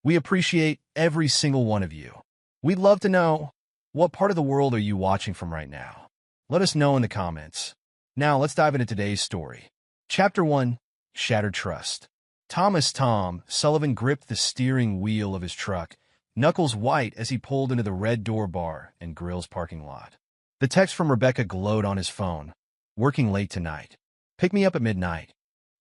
We appreciate every single one of you. We'd love to know, what part of the world are you watching from right now? Let us know in the comments. Now, let's dive into today's story. Chapter 1. Shattered Trust. Tom Sullivan gripped the steering wheel of his truck, knuckles white as he pulled into the Red Door Bar and Grill's parking lot. The text from Rebecca glowed on his phone. Working late tonight. Pick me up at midnight.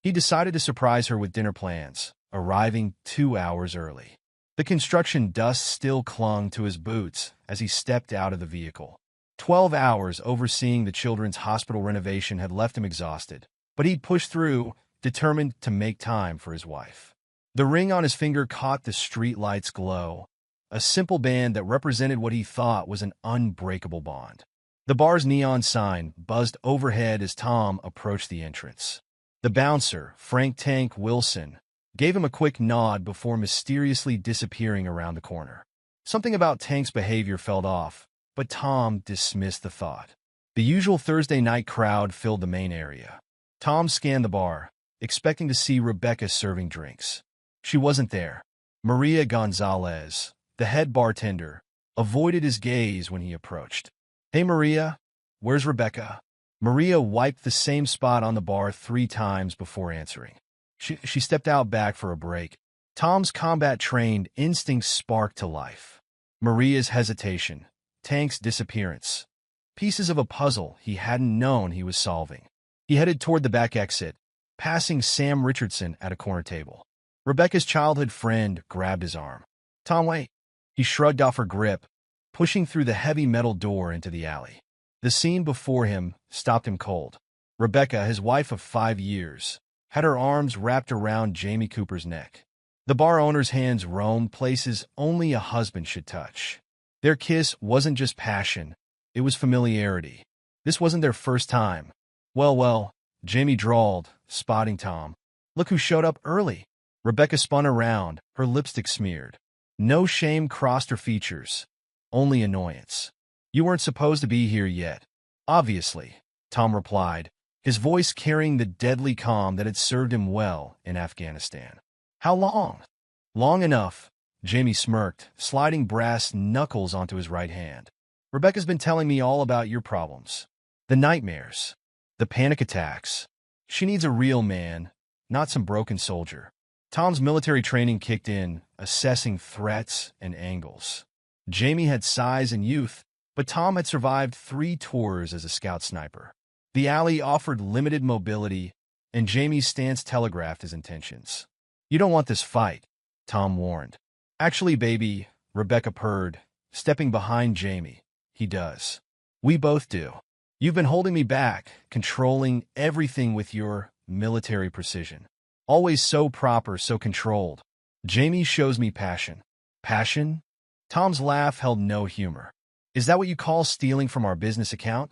He decided to surprise her with dinner plans, arriving 2 hours early. The construction dust still clung to his boots as he stepped out of the vehicle. 12 hours overseeing the children's hospital renovation had left him exhausted, but he'd pushed through, determined to make time for his wife. The ring on his finger caught the streetlight's glow, a simple band that represented what he thought was an unbreakable bond. The bar's neon sign buzzed overhead as Tom approached the entrance. The bouncer, Frank Tank Wilson, gave him a quick nod before mysteriously disappearing around the corner. Something about Tank's behavior felt off, but Tom dismissed the thought. The usual Thursday night crowd filled the main area. Tom scanned the bar, expecting to see Rebecca serving drinks. She wasn't there. Maria Gonzalez, the head bartender, avoided his gaze when he approached. "Hey Maria, where's Rebecca?" Maria wiped the same spot on the bar 3 times before answering. She stepped out back for a break. Tom's combat-trained instincts sparked to life. Maria's hesitation, Tank's disappearance. Pieces of a puzzle he hadn't known he was solving. He headed toward the back exit, passing Sam Richardson at a corner table. Rebecca's childhood friend grabbed his arm. "Tom, wait." He shrugged off her grip, pushing through the heavy metal door into the alley. The scene before him stopped him cold. Rebecca, his wife of 5 years, had her arms wrapped around Jamie Cooper's neck. The bar owner's hands roamed places only a husband should touch. Their kiss wasn't just passion, it was familiarity. This wasn't their first time. Well, Jamie drawled, spotting Tom. "Look who showed up early." Rebecca spun around, her lipstick smeared. No shame crossed her features, only annoyance. "You weren't supposed to be here yet." "Obviously," Tom replied, his voice carrying the deadly calm that had served him well in Afghanistan. "How long?" "Long enough," Jamie smirked, sliding brass knuckles onto his right hand. "Rebecca's been telling me all about your problems. The nightmares. The panic attacks. She needs a real man, not some broken soldier." Tom's military training kicked in, assessing threats and angles. Jamie had size and youth, but Tom had survived 3 tours as a scout sniper. The alley offered limited mobility, and Jamie's stance telegraphed his intentions. "You don't want this fight," Tom warned. "Actually, baby," Rebecca purred, stepping behind Jamie. "He does. We both do. You've been holding me back, controlling everything with your military precision. Always so proper, so controlled. Jamie shows me passion." "Passion?" Tom's laugh held no humor. "Is that what you call stealing from our business account?"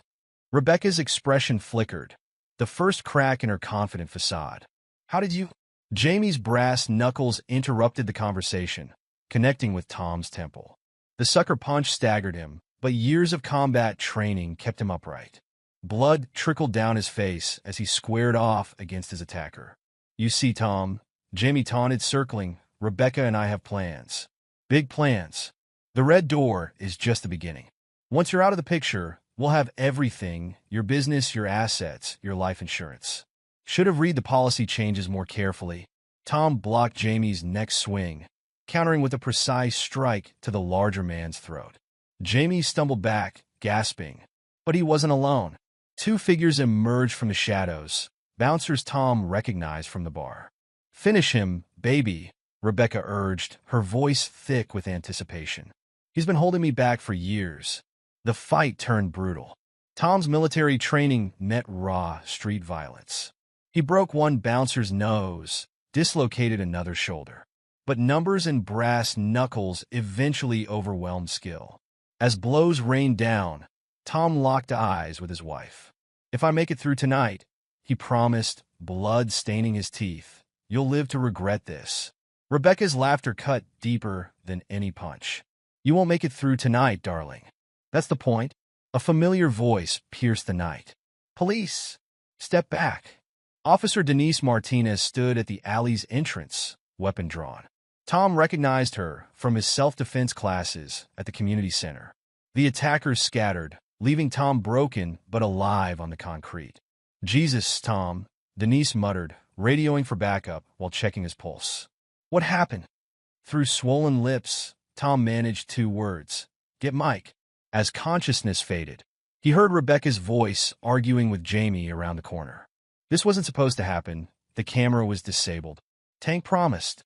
Rebecca's expression flickered, the first crack in her confident facade. "How did you—" Jamie's brass knuckles interrupted the conversation, connecting with Tom's temple. The sucker punch staggered him, but years of combat training kept him upright. Blood trickled down his face as he squared off against his attacker. "You see, Tom," Jamie taunted, circling, "Rebecca and I have plans. Big plans. The Red Door is just the beginning. Once you're out of the picture, we'll have everything, your business, your assets, your life insurance." Should have read the policy changes more carefully. Tom blocked Jamie's next swing, countering with a precise strike to the larger man's throat. Jamie stumbled back, gasping, but he wasn't alone. 2 figures emerged from the shadows, bouncers Tom recognized from the bar. "Finish him, baby," Rebecca urged, her voice thick with anticipation. "He's been holding me back for years." The fight turned brutal. Tom's military training met raw street violence. He broke one bouncer's nose, dislocated another's shoulder. But numbers and brass knuckles eventually overwhelmed skill. As blows rained down, Tom locked eyes with his wife. "If I make it through tonight," he promised, blood staining his teeth, "you'll live to regret this." Rebecca's laughter cut deeper than any punch. "You won't make it through tonight, darling. That's the point." A familiar voice pierced the night. "Police! Step back." Officer Denise Martinez stood at the alley's entrance, weapon drawn. Tom recognized her from his self-defense classes at the community center. The attackers scattered, leaving Tom broken but alive on the concrete. "Jesus, Tom," Denise muttered, radioing for backup while checking his pulse. "What happened?" Through swollen lips, Tom managed 2 words. "Get Mike." As consciousness faded, he heard Rebecca's voice arguing with Jamie around the corner. This wasn't supposed to happen. The camera was disabled. Tank promised.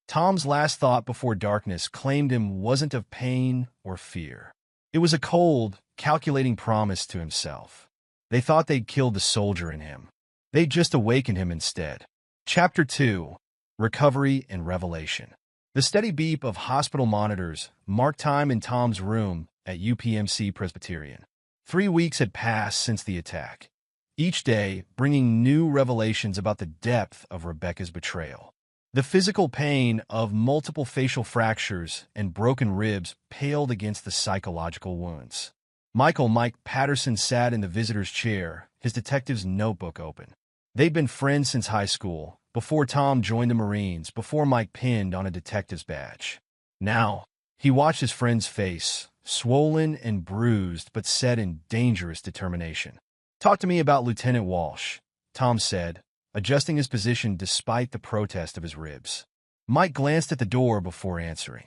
Tom's last thought before darkness claimed him wasn't of pain or fear. It was a cold, calculating promise to himself. They thought they'd killed the soldier in him. They'd just awakened him instead. Chapter 2: Recovery and Revelation. The steady beep of hospital monitors marked time in Tom's room at UPMC Presbyterian. 3 weeks had passed since the attack, each day bringing new revelations about the depth of Rebecca's betrayal. The physical pain of multiple facial fractures and broken ribs paled against the psychological wounds. Mike Patterson sat in the visitor's chair, his detective's notebook open. They'd been friends since high school, before Tom joined the Marines, before Mike pinned on a detective's badge. Now, he watched his friend's face, swollen and bruised but set in dangerous determination. "Talk to me about Lieutenant Walsh," Tom said, adjusting his position despite the protest of his ribs. Mike glanced at the door before answering.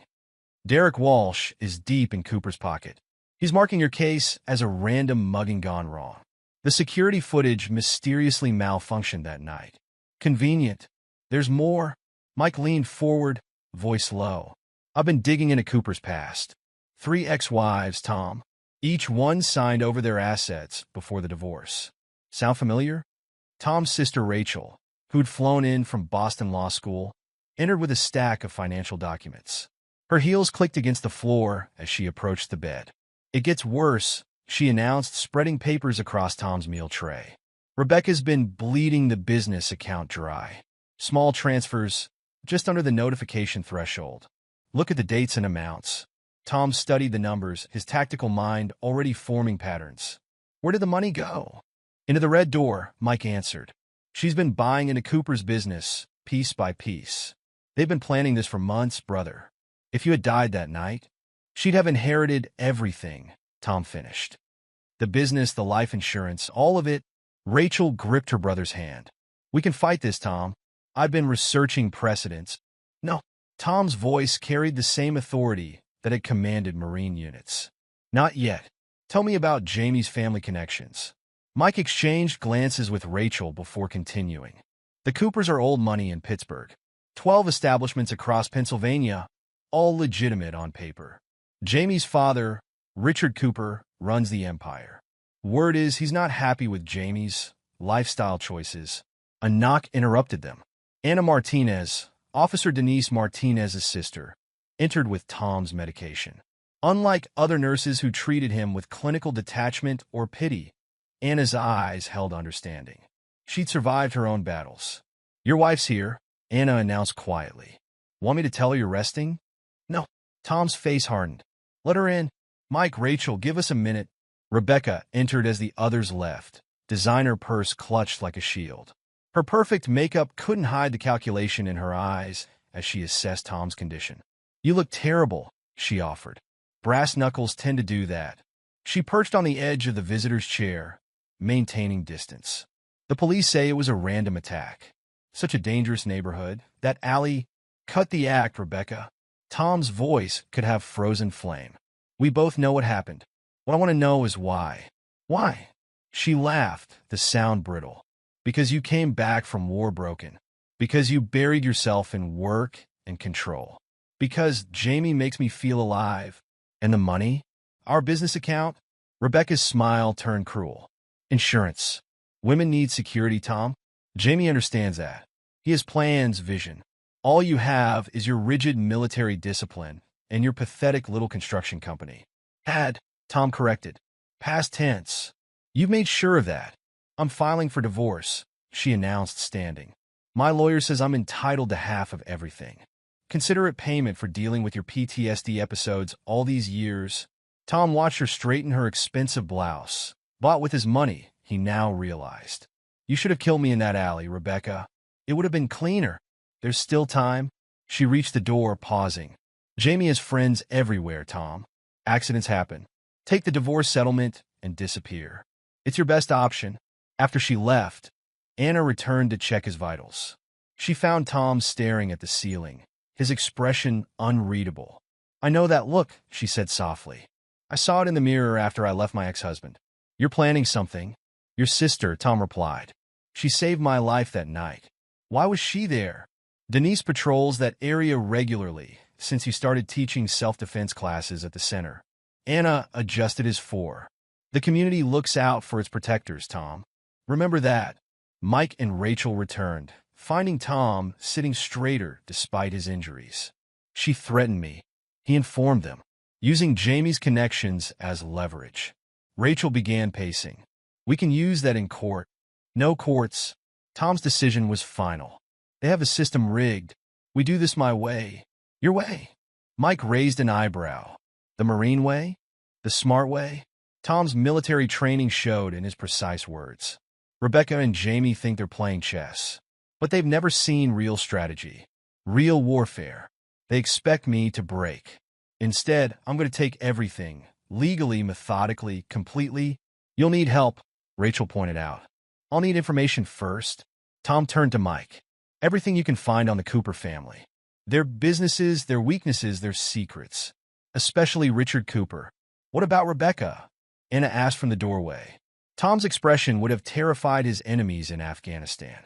"Derek Walsh is deep in Cooper's pocket. He's marking your case as a random mugging gone wrong. The security footage mysteriously malfunctioned that night. Convenient. There's more." Mike leaned forward, voice low. "I've been digging into Cooper's past. 3 ex-wives, Tom. Each one signed over their assets before the divorce. Sound familiar?" Tom's sister Rachel, who'd flown in from Boston Law School, entered with a stack of financial documents. Her heels clicked against the floor as she approached the bed. "It gets worse," she announced, spreading papers across Tom's meal tray. "Rebecca's been bleeding the business account dry. Small transfers, just under the notification threshold. Look at the dates and amounts." Tom studied the numbers, his tactical mind already forming patterns. "Where did the money go?" "Into the red door," Mike answered. "She's been buying into Cooper's business, piece by piece. They've been planning this for months, brother. If you had died that night, she'd have inherited everything," Tom finished. "The business, the life insurance, all of it." Rachel gripped her brother's hand. "We can fight this, Tom. I've been researching precedents." "No." Tom's voice carried the same authority that had commanded Marine units. "Not yet. Tell me about Jamie's family connections." Mike exchanged glances with Rachel before continuing. "The Coopers are old money in Pittsburgh. 12 establishments across Pennsylvania, all legitimate on paper. Jamie's father, Richard Cooper, runs the empire. Word is he's not happy with Jamie's lifestyle choices." A knock interrupted them. Anna Martinez, Officer Denise Martinez's sister, entered with Tom's medication. Unlike other nurses who treated him with clinical detachment or pity, Anna's eyes held understanding. She'd survived her own battles. "Your wife's here," Anna announced quietly. "Want me to tell her you're resting?" "No." Tom's face hardened. "Let her in." "Mike, Rachel, give us a minute." Rebecca entered as the others left, designer purse clutched like a shield. Her perfect makeup couldn't hide the calculation in her eyes as she assessed Tom's condition. "You look terrible," she offered. Brass knuckles tend to do that. She perched on the edge of the visitor's chair, maintaining distance. "The police say it was a random attack. Such a dangerous neighborhood. That alley." "Cut the act, Rebecca." Tom's voice could have frozen flame. "We both know what happened. What I want to know is why." "Why?" She laughed, the sound brittle. "Because you came back from war broken. Because you buried yourself in work and control. Because Jamie makes me feel alive. And the money? Our business account?" Rebecca's smile turned cruel. "Insurance. Women need security, Tom. Jamie understands that. He has plans, vision. All you have is your rigid military discipline and your pathetic little construction company." "Had," Tom corrected. "Past tense. You've made sure of that." "I'm filing for divorce," she announced, standing. "My lawyer says I'm entitled to half of everything. Consider it payment for dealing with your PTSD episodes all these years." Tom watched her straighten her expensive blouse, bought with his money, he now realized. "You should have killed me in that alley, Rebecca. It would have been cleaner." "There's still time." She reached the door, pausing. Jamie has friends everywhere, Tom. Accidents happen. Take the divorce settlement and disappear. It's your best option. After she left, Anna returned to check his vitals. She found Tom staring at the ceiling, his expression unreadable. I know that look, she said softly. I saw it in the mirror after I left my ex-husband. You're planning something. Your sister, Tom replied. She saved my life that night. Why was she there? Denise patrols that area regularly since he started teaching self-defense classes at the center. Anna adjusted his fore. The community looks out for its protectors, Tom. Remember that. Mike and Rachel returned, finding Tom sitting straighter despite his injuries. She threatened me. He informed them, using Jamie's connections as leverage. Rachel began pacing. We can use that in court. No courts. Tom's decision was final. They have a system rigged. We do this my way. Your way. Mike raised an eyebrow. The Marine way? The smart way? Tom's military training showed in his precise words. Rebecca and Jamie think they're playing chess, but they've never seen real strategy, real warfare. They expect me to break. Instead, I'm going to take everything, legally, methodically, completely. You'll need help, Rachel pointed out. I'll need information first. Tom turned to Mike. Everything you can find on the Cooper family. Their businesses, their weaknesses, their secrets. Especially Richard Cooper. What about Rebecca? Anna asked from the doorway. Tom's expression would have terrified his enemies in Afghanistan.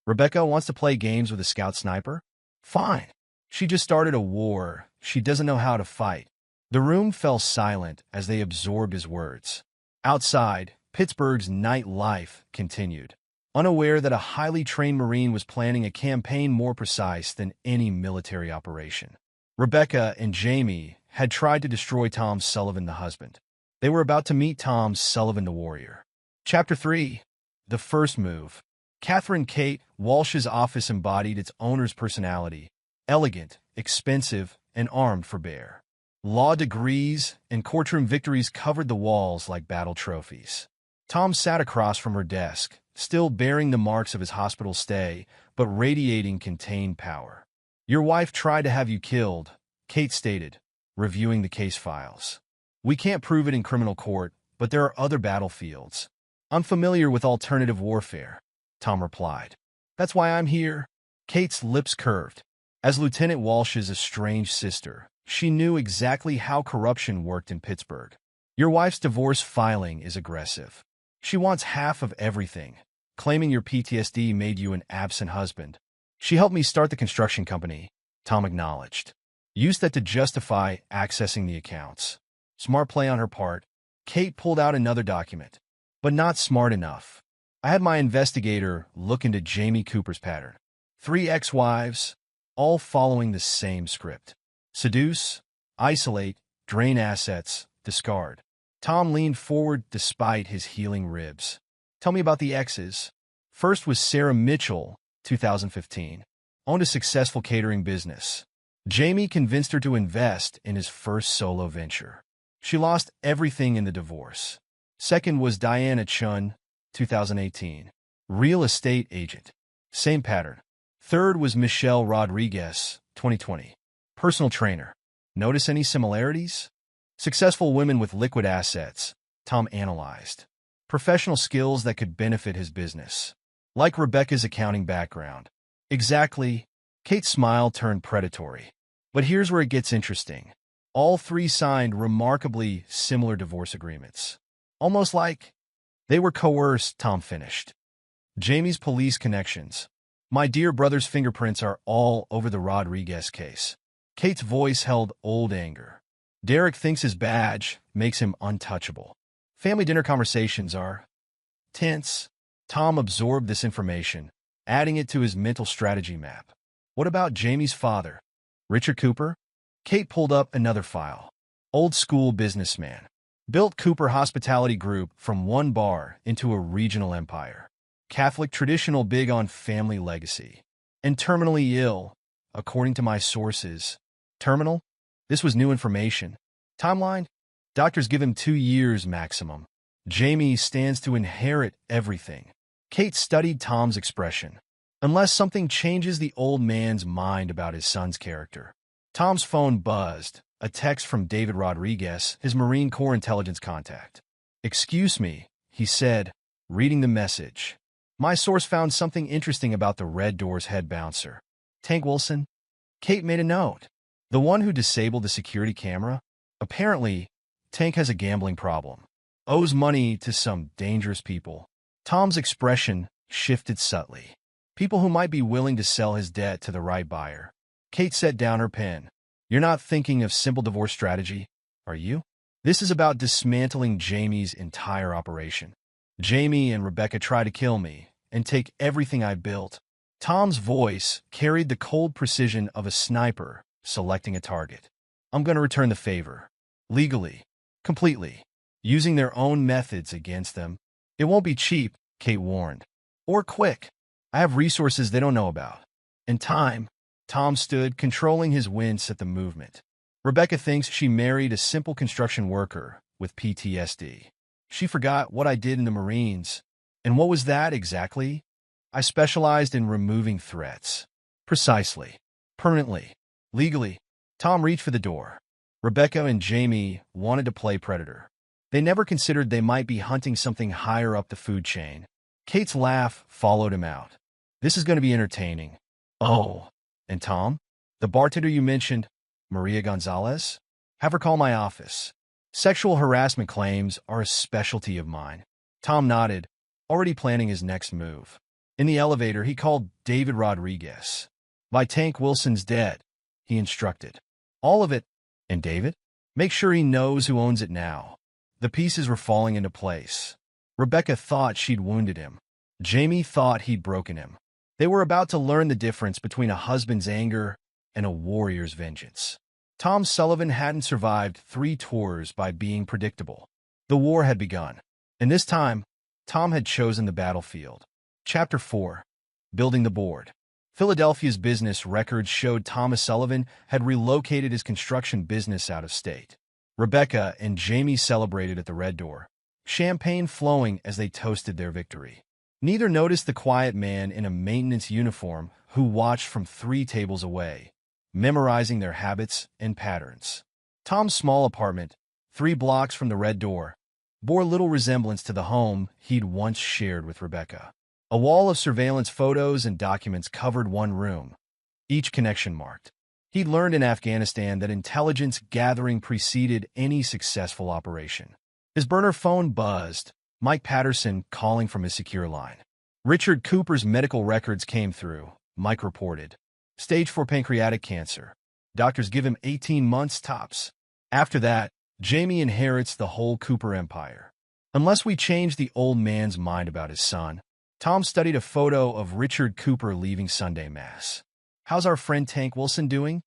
Rebecca wants to play games with a scout sniper? Fine. She just started a war. She doesn't know how to fight. The room fell silent as they absorbed his words. Outside, Pittsburgh's night life continued, unaware that a highly trained Marine was planning a campaign more precise than any military operation. Rebecca and Jamie had tried to destroy Tom Sullivan, the husband. They were about to meet Tom Sullivan, the warrior. Chapter 3. The First Move. Catherine Kate Walsh's office embodied its owner's personality, elegant, expensive, and armed for bear. Law degrees and courtroom victories covered the walls like battle trophies. Tom sat across from her desk, still bearing the marks of his hospital stay, but radiating contained power. Your wife tried to have you killed, Kate stated, reviewing the case files. We can't prove it in criminal court, but there are other battlefields. I'm familiar with alternative warfare, Tom replied. That's why I'm here. Kate's lips curved. As Lieutenant Walsh's estranged sister, she knew exactly how corruption worked in Pittsburgh. Your wife's divorce filing is aggressive. She wants half of everything, claiming your PTSD made you an absent husband. She helped me start the construction company, Tom acknowledged. Used that to justify accessing the accounts. Smart play on her part. Kate pulled out another document, but not smart enough. I had my investigator look into Jamie Cooper's pattern. 3 ex-wives, all following the same script. Seduce, isolate, drain assets, discard. Tom leaned forward despite his healing ribs. Tell me about the exes. First was Sarah Mitchell, 2015. Owned a successful catering business. Jamie convinced her to invest in his first solo venture. She lost everything in the divorce. Second was Diana Chun, 2018. Real estate agent. Same pattern. Third was Michelle Rodriguez, 2020. Personal trainer. Notice any similarities? Successful women with liquid assets, Tom analyzed. Professional skills that could benefit his business. Like Rebecca's accounting background. Exactly. Kate's smile turned predatory. But here's where it gets interesting. All 3 signed remarkably similar divorce agreements. Almost like they were coerced, Tom finished. Jamie's police connections. My dear brother's fingerprints are all over the Rodriguez case. Kate's voice held old anger. Derek thinks his badge makes him untouchable. Family dinner conversations are tense. Tom absorbed this information, adding it to his mental strategy map. What about Jamie's father? Richard Cooper? Kate pulled up another file. Old school businessman. Built Cooper Hospitality Group from one bar into a regional empire. Catholic traditional, big on family legacy. And terminally ill, according to my sources. Terminal? This was new information. Timeline? Doctors give him 2 years maximum. Jamie stands to inherit everything. Kate studied Tom's expression. unless something changes the old man's mind about his son's character. Tom's phone buzzed, a text from David Rodriguez, his Marine Corps intelligence contact. "Excuse me," he said, reading the message. "My source found something interesting about the Red Door's head bouncer. Tank Wilson?" Kate made a note. "The one who disabled the security camera? Apparently, Tank has a gambling problem. Owes money to some dangerous people." Tom's expression shifted subtly. People who might be willing to sell his debt to the right buyer. Kate set down her pen. "You're not thinking of simple divorce strategy, are you? This is about dismantling Jamie's entire operation. Jamie and Rebecca try to kill me and take everything I built." Tom's voice carried the cold precision of a sniper selecting a target. "I'm going to return the favor. Legally. Completely. Using their own methods against them. It won't be cheap," Kate warned. "Or quick. I have resources they don't know about. And time." Tom stood, controlling his wince at the movement. "Rebecca thinks she married a simple construction worker with PTSD. She forgot what I did in the Marines. And what was that exactly? I specialized in removing threats. Precisely. Permanently. Legally." Tom reached for the door. Rebecca and Jamie wanted to play predator. They never considered they might be hunting something higher up the food chain. Kate's laugh followed him out. "This is going to be entertaining." "Oh. And Tom? The bartender you mentioned, Maria Gonzalez? Have her call my office. Sexual harassment claims are a specialty of mine." Tom nodded, already planning his next move. In the elevator, he called David Rodriguez. "By Tank Wilson's dead," he instructed. "All of it. And David? Make sure he knows who owns it now." The pieces were falling into place. Rebecca thought she'd wounded him. Jamie thought he'd broken him. They were about to learn the difference between a husband's anger and a warrior's vengeance. Tom Sullivan hadn't survived 3 tours by being predictable. The war had begun, and this time, Tom had chosen the battlefield. Chapter 4. Building the Board. Philadelphia's business records showed Thomas Sullivan had relocated his construction business out of state. Rebecca and Jamie celebrated at the Red Door, champagne flowing as they toasted their victory. Neither noticed the quiet man in a maintenance uniform who watched from 3 tables away, memorizing their habits and patterns. Tom's small apartment, 3 blocks from the Red Door, bore little resemblance to the home he'd once shared with Rebecca. A wall of surveillance photos and documents covered one room, each connection marked. He'd learned in Afghanistan that intelligence gathering preceded any successful operation. His burner phone buzzed, Mike Patterson calling from his secure line. Richard Cooper's medical records came through, Mike reported. Stage 4 pancreatic cancer. Doctors give him 18 months tops. After that, Jamie inherits the whole Cooper empire. Unless we change the old man's mind about his son. Tom studied a photo of Richard Cooper leaving Sunday Mass. How's our friend Tank Wilson doing?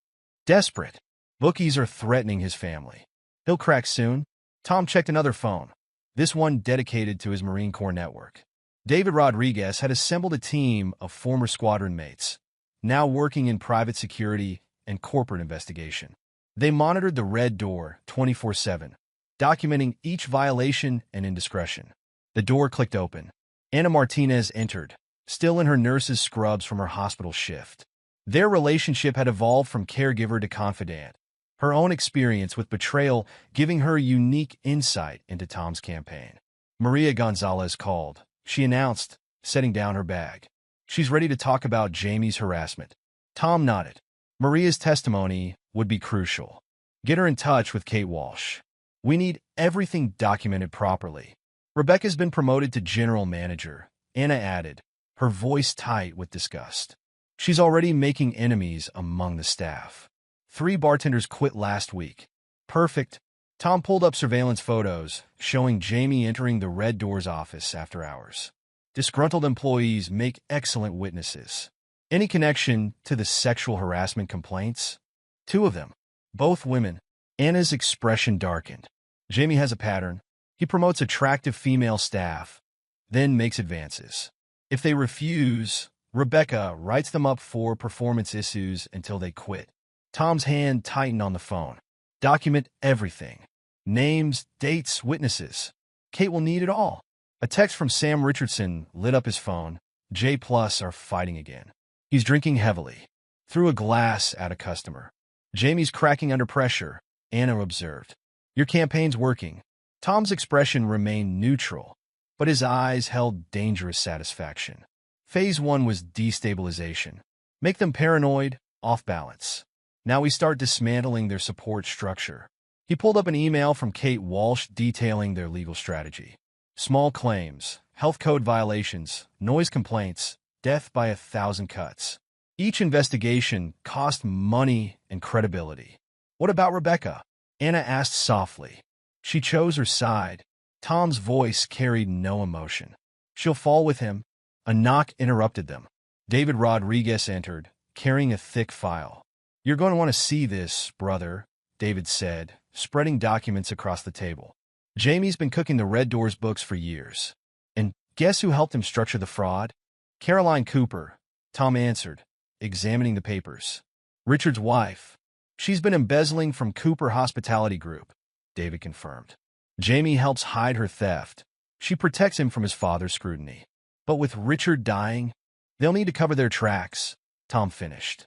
Desperate. Bookies are threatening his family. He'll crack soon. Tom checked another phone, this one dedicated to his Marine Corps network. David Rodriguez had assembled a team of former squadron mates, now working in private security and corporate investigation. They monitored the Red Door 24/7, documenting each violation and indiscretion. The door clicked open. Anna Martinez entered, still in her nurse's scrubs from her hospital shift. Their relationship had evolved from caregiver to confidant, her own experience with betrayal giving her unique insight into Tom's campaign. Maria Gonzalez called. She announced, setting down her bag. "She's ready to talk about Jamie's harassment." Tom nodded. Maria's testimony would be crucial. "Get her in touch with Kate Walsh. We need everything documented properly." Rebecca's been promoted to general manager, Anna added, her voice tight with disgust. "She's already making enemies among the staff. 3 bartenders quit last week." Perfect. Tom pulled up surveillance photos showing Jamie entering the Red Door's office after hours. Disgruntled employees make excellent witnesses. Any connection to the sexual harassment complaints? 2 of them. Both women. Anna's expression darkened. Jamie has a pattern. He promotes attractive female staff, then makes advances. If they refuse, Rebecca writes them up for performance issues until they quit. Tom's hand tightened on the phone. Document everything. Names, dates, witnesses. Kate will need it all. A text from Sam Richardson lit up his phone. J Plus are fighting again. He's drinking heavily. Threw a glass at a customer. Jamie's cracking under pressure, Anna observed. Your campaign's working. Tom's expression remained neutral, but his eyes held dangerous satisfaction. Phase 1 was destabilization. Make them paranoid, off balance. Now we start dismantling their support structure. He pulled up an email from Kate Walsh detailing their legal strategy. Small claims, health code violations, noise complaints, death by 1,000 cuts. Each investigation cost money and credibility. What about Rebecca? Anna asked softly. She chose her side. Tom's voice carried no emotion. She'll fall with him. A knock interrupted them. David Rodriguez entered, carrying a thick file. You're going to want to see this, brother, David said, spreading documents across the table. Jamie's been cooking the Red Doors books for years. And guess who helped him structure the fraud? Caroline Cooper, Tom answered, examining the papers. Richard's wife. She's been embezzling from Cooper Hospitality Group, David confirmed. Jamie helps hide her theft. She protects him from his father's scrutiny. But with Richard dying, they'll need to cover their tracks, Tom finished.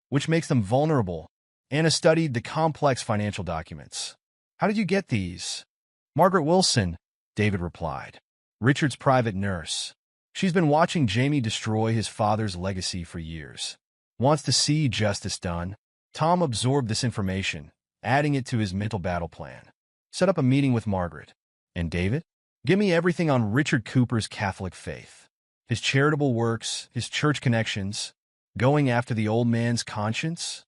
Which makes them vulnerable. Anna studied the complex financial documents. How did you get these? Margaret Wilson, David replied. Richard's private nurse. She's been watching Jamie destroy his father's legacy for years. Wants to see justice done. Tom absorbed this information, adding it to his mental battle plan. Set up a meeting with Margaret. And David? Give me everything on Richard Cooper's Catholic faith. His charitable works, his church connections, going after the old man's conscience.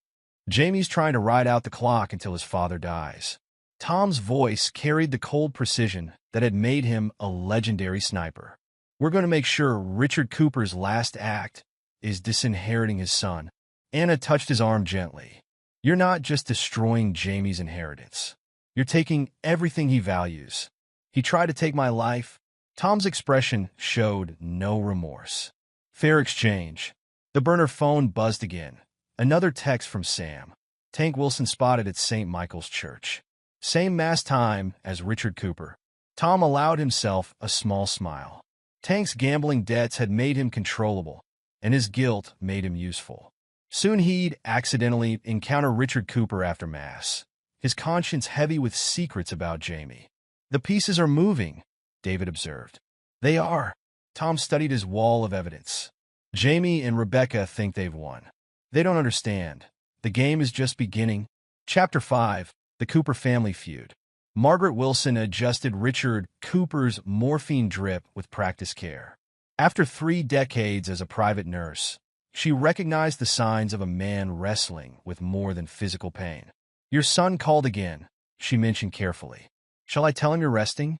Jamie's trying to ride out the clock until his father dies. Tom's voice carried the cold precision that had made him a legendary sniper. We're going to make sure Richard Cooper's last act is disinheriting his son. Anna touched his arm gently. You're not just destroying Jamie's inheritance. You're taking everything he values. He tried to take my life. Tom's expression showed no remorse. Fair exchange. The burner phone buzzed again. Another text from Sam. Tank Wilson spotted at St. Michael's Church. Same mass time as Richard Cooper. Tom allowed himself a small smile. Tank's gambling debts had made him controllable, and his guilt made him useful. Soon he'd accidentally encounter Richard Cooper after Mass, his conscience heavy with secrets about Jamie. The pieces are moving, David observed. They are. Tom studied his wall of evidence. Jamie and Rebecca think they've won. They don't understand. The game is just beginning. Chapter 5, The Cooper Family Feud. Margaret Wilson adjusted Richard Cooper's morphine drip with practiced care. After 3 decades as a private nurse, she recognized the signs of a man wrestling with more than physical pain. Your son called again, she mentioned carefully. Shall I tell him you're resting?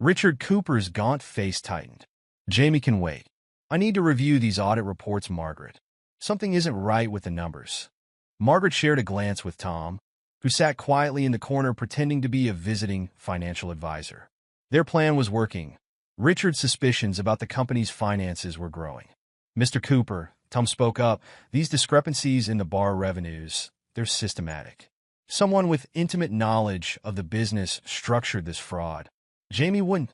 Richard Cooper's gaunt face tightened. Jamie can wait. I need to review these audit reports, Margaret. Something isn't right with the numbers. Margaret shared a glance with Tom, who sat quietly in the corner pretending to be a visiting financial advisor. Their plan was working. Richard's suspicions about the company's finances were growing. Mr. Cooper, Tom spoke up, these discrepancies in the bar revenues, they're systematic. Someone with intimate knowledge of the business structured this fraud. Jamie wouldn't.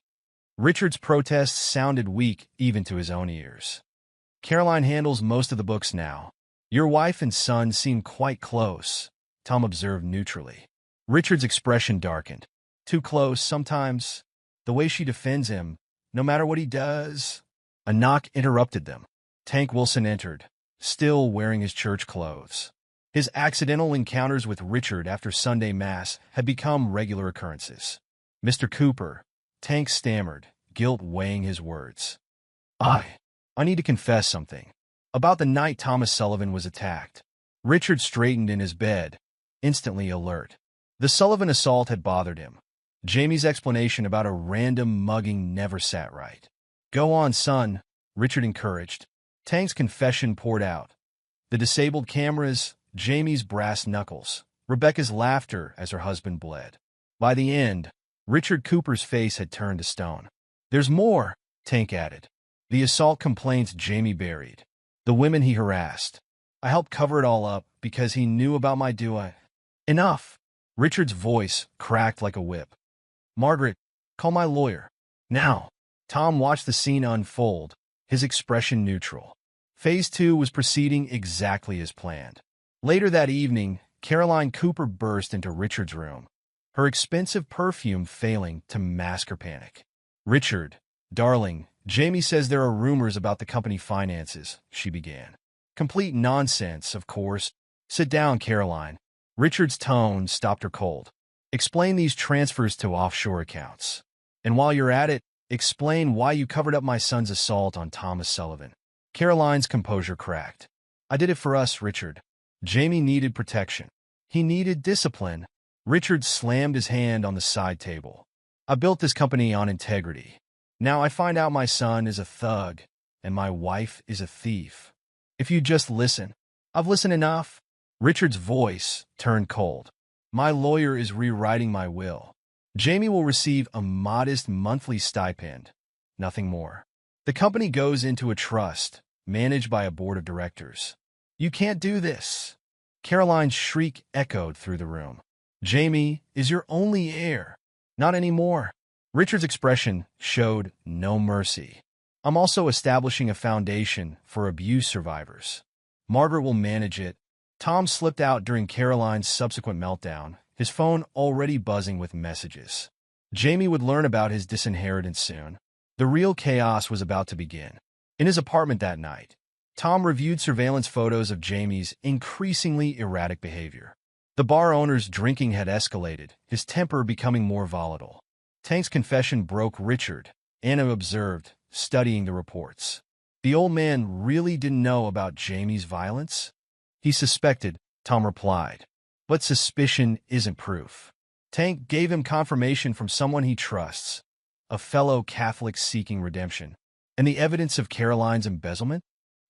Richard's protests sounded weak even to his own ears. Caroline handles most of the books now. Your wife and son seem quite close, Tom observed neutrally. Richard's expression darkened. Too close sometimes. The way she defends him, no matter what he does. A knock interrupted them. Tank Wilson entered, still wearing his church clothes. His accidental encounters with Richard after Sunday Mass had become regular occurrences. Mr. Cooper, Tank stammered, guilt weighing his words. I need to confess something. About the night Thomas Sullivan was attacked. Richard straightened in his bed, instantly alert. The Sullivan assault had bothered him. Jamie's explanation about a random mugging never sat right. Go on, son, Richard encouraged. Tank's confession poured out. The disabled cameras, Jamie's brass knuckles, Rebecca's laughter as her husband bled. By the end, Richard Cooper's face had turned to stone. There's more, Tank added. The assault complaints Jamie buried. The women he harassed. I helped cover it all up because he knew about my doing. Enough. Richard's voice cracked like a whip. Margaret, call my lawyer. Now. Tom watched the scene unfold, his expression neutral. Phase 2 was proceeding exactly as planned. Later that evening, Caroline Cooper burst into Richard's room, her expensive perfume failing to mask her panic. "Richard, darling, Jamie says there are rumors about the company finances," she began. "Complete nonsense, of course. Sit down, Caroline." Richard's tone stopped her cold. "Explain these transfers to offshore accounts. And while you're at it, explain why you covered up my son's assault on Thomas Sullivan." Caroline's composure cracked. "I did it for us, Richard. Jamie needed protection. He needed discipline." Richard slammed his hand on the side table. "I built this company on integrity. Now I find out my son is a thug, and my wife is a thief. If you just listen." "I've listened enough." Richard's voice turned cold. "My lawyer is rewriting my will. Jamie will receive a modest monthly stipend, nothing more. The company goes into a trust, managed by a board of directors." "You can't do this." Caroline's shriek echoed through the room. "Jamie is your only heir." "Not anymore." Richard's expression showed no mercy. "I'm also establishing a foundation for abuse survivors. Margaret will manage it." Tom slipped out during Caroline's subsequent meltdown, his phone already buzzing with messages. Jamie would learn about his disinheritance soon. The real chaos was about to begin. In his apartment that night, Tom reviewed surveillance photos of Jamie's increasingly erratic behavior. The bar owner's drinking had escalated, his temper becoming more volatile. Tank's confession broke Richard, Anna observed, studying the reports. The old man really didn't know about Jamie's violence? "He suspected," Tom replied. "But suspicion isn't proof." Tank gave him confirmation from someone he trusts, a fellow Catholic seeking redemption. "And the evidence of Caroline's embezzlement?"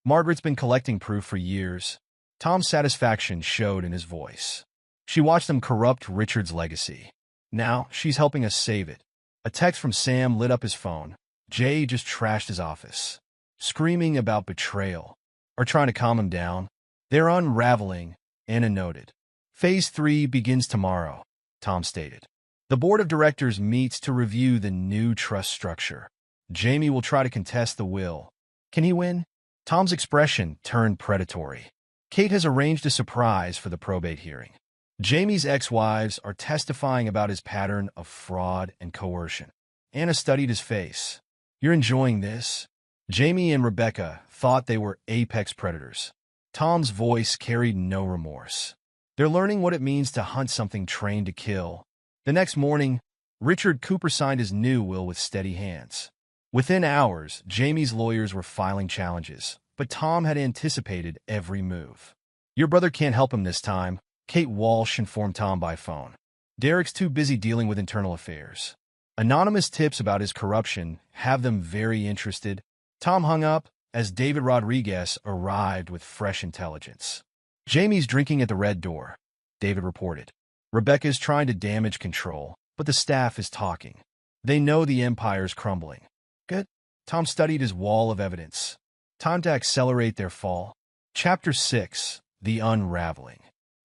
"Margaret's been collecting proof for years." Tom's satisfaction showed in his voice. "She watched them corrupt Richard's legacy. Now she's helping us save it." A text from Sam lit up his phone. Jay just trashed his office, screaming about betrayal, or trying to calm him down. "They're unraveling," Anna noted. "Phase 3 begins tomorrow," Tom stated. "The board of directors meets to review the new trust structure. Jamie will try to contest the will. Can he win?" Tom's expression turned predatory. "Kate has arranged a surprise for the probate hearing. Jamie's ex-wives are testifying about his pattern of fraud and coercion." Anna studied his face. "You're enjoying this?" Jamie and Rebecca thought they were apex predators. Tom's voice carried no remorse. "They're learning what it means to hunt something trained to kill." The next morning, Richard Cooper signed his new will with steady hands. Within hours, Jamie's lawyers were filing challenges, but Tom had anticipated every move. "Your brother can't help him this time," Kate Walsh informed Tom by phone. "Derek's too busy dealing with internal affairs. Anonymous tips about his corruption have them very interested." Tom hung up as David Rodriguez arrived with fresh intelligence. "Jamie's drinking at the Red Door," David reported. "Rebecca's trying to damage control, but the staff is talking. They know the empire's crumbling." "Good." Tom studied his wall of evidence. Time to accelerate their fall. Chapter 6, The Unraveling.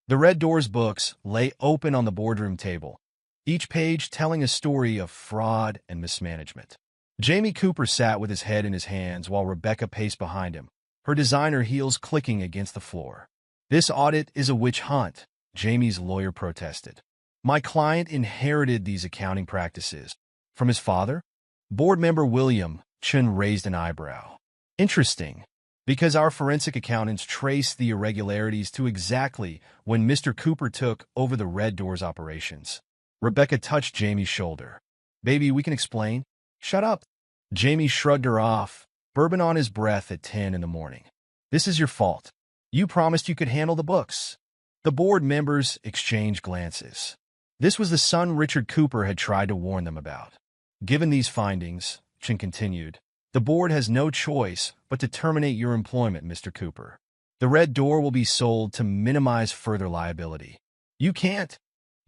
The Red Door's books lay open on the boardroom table, each page telling a story of fraud and mismanagement. Jamie Cooper sat with his head in his hands while Rebecca paced behind him, her designer heels clicking against the floor. "This audit is a witch hunt," Jamie's lawyer protested. "My client inherited these accounting practices." "From his father?" Board member William Chun raised an eyebrow. "Interesting, because our forensic accountants traced the irregularities to exactly when Mr. Cooper took over the Red Door's operations." Rebecca touched Jamie's shoulder. "Baby, we can explain." "Shut up." Jamie shrugged her off, bourbon on his breath at 10 in the morning. "This is your fault. You promised you could handle the books." The board members exchanged glances. This was the son Richard Cooper had tried to warn them about. "Given these findings," Chin continued, "the board has no choice but to terminate your employment, Mr. Cooper. The Red Door will be sold to minimize further liability." "You can't."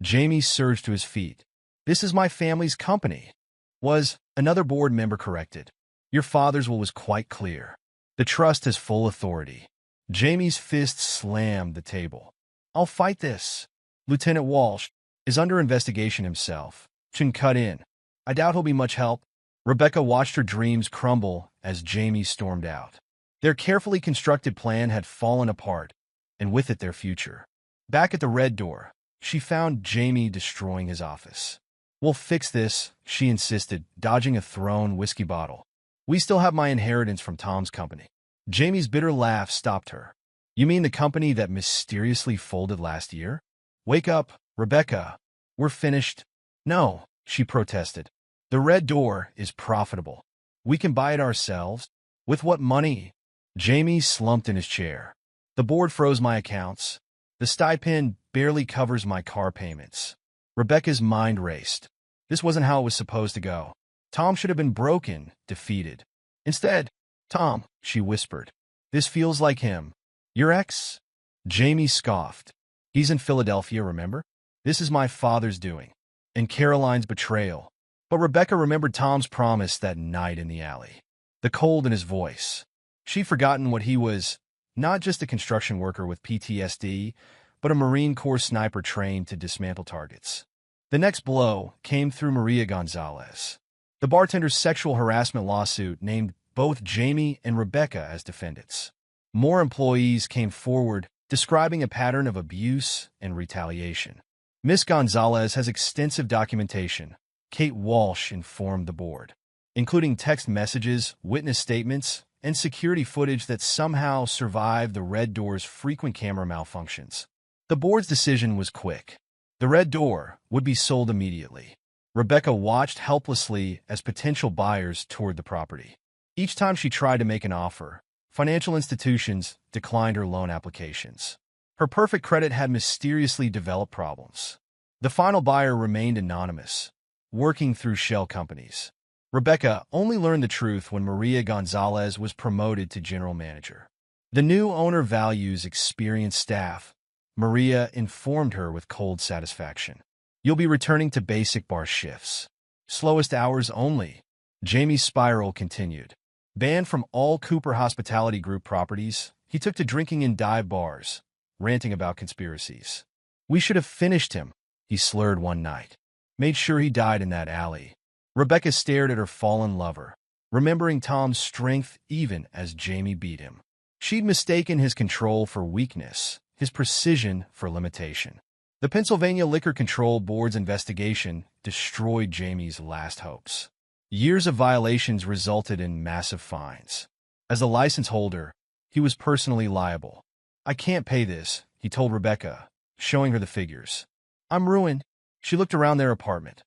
Jamie surged to his feet. "This is my family's company." Was another board member corrected. "Your father's will was quite clear. The trust has full authority." Jamie's fist slammed the table. "I'll fight this." "Lieutenant Walsh is under investigation himself." Chin cut in. "I doubt he'll be much help." Rebecca watched her dreams crumble as Jamie stormed out. Their carefully constructed plan had fallen apart, and with it their future. Back at the Red Door, she found Jamie destroying his office. "We'll fix this," she insisted, dodging a thrown whiskey bottle. "We still have my inheritance from Tom's company." Jamie's bitter laugh stopped her. "You mean the company that mysteriously folded last year?" "Wake up, Rebecca. We're finished." "No," she protested. "The Red Door is profitable. We can buy it ourselves." "With what money?" Jamie slumped in his chair. "The board froze my accounts. The stipend barely covers my car payments." Rebecca's mind raced. This wasn't how it was supposed to go. Tom should have been broken, defeated. Instead, "Tom," she whispered, "this feels like him." "Your ex?" Jamie scoffed. "He's in Philadelphia, remember? This is my father's doing. And Caroline's betrayal." But Rebecca remembered Tom's promise that night in the alley. The cold in his voice. She'd forgotten what he was, not just a construction worker with PTSD, but a Marine Corps sniper trained to dismantle targets. The next blow came through Maria Gonzalez. The bartender's sexual harassment lawsuit named both Jamie and Rebecca as defendants. More employees came forward, describing a pattern of abuse and retaliation. Miss Gonzalez has extensive documentation, Kate Walsh informed the board, including text messages, witness statements, and security footage that somehow survived the Red Door's frequent camera malfunctions. The board's decision was quick. The Red Door would be sold immediately. Rebecca watched helplessly as potential buyers toured the property. Each time she tried to make an offer, financial institutions declined her loan applications. Her perfect credit had mysteriously developed problems. The final buyer remained anonymous, working through shell companies. Rebecca only learned the truth when Maria Gonzalez was promoted to general manager. The new owner values experienced staff, Maria informed her with cold satisfaction. "You'll be returning to basic bar shifts. Slowest hours only." Jamie's spiral continued. Banned from all Cooper Hospitality Group properties, he took to drinking in dive bars, ranting about conspiracies. "We should have finished him," he slurred one night. "Made sure he died in that alley." Rebecca stared at her fallen lover, remembering Tom's strength even as Jamie beat him. She'd mistaken his control for weakness, his precision for limitation. The Pennsylvania Liquor Control Board's investigation destroyed Jamie's last hopes. Years of violations resulted in massive fines. As a license holder, he was personally liable. "I can't pay this," he told Rebecca, showing her the figures. "I'm ruined." She looked around their apartment.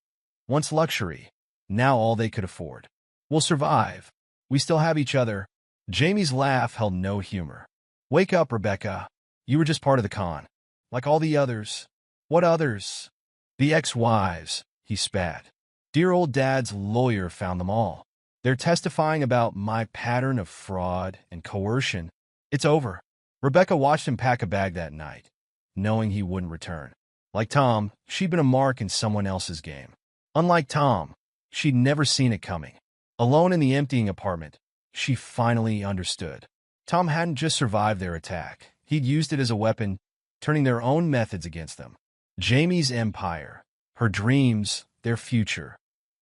Once luxury, now all they could afford. "We'll survive. We still have each other." Jamie's laugh held no humor. "Wake up, Rebecca. You were just part of the con. Like all the others." "What others?" "The ex-wives," he spat. "Dear old Dad's lawyer found them all. They're testifying about my pattern of fraud and coercion. It's over." Rebecca watched him pack a bag that night, knowing he wouldn't return. Like Tom, she'd been a mark in someone else's game. Unlike Tom, she'd never seen it coming. Alone in the emptying apartment, she finally understood. Tom hadn't just survived their attack. He'd used it as a weapon, turning their own methods against them. Jamie's empire, her dreams, their future,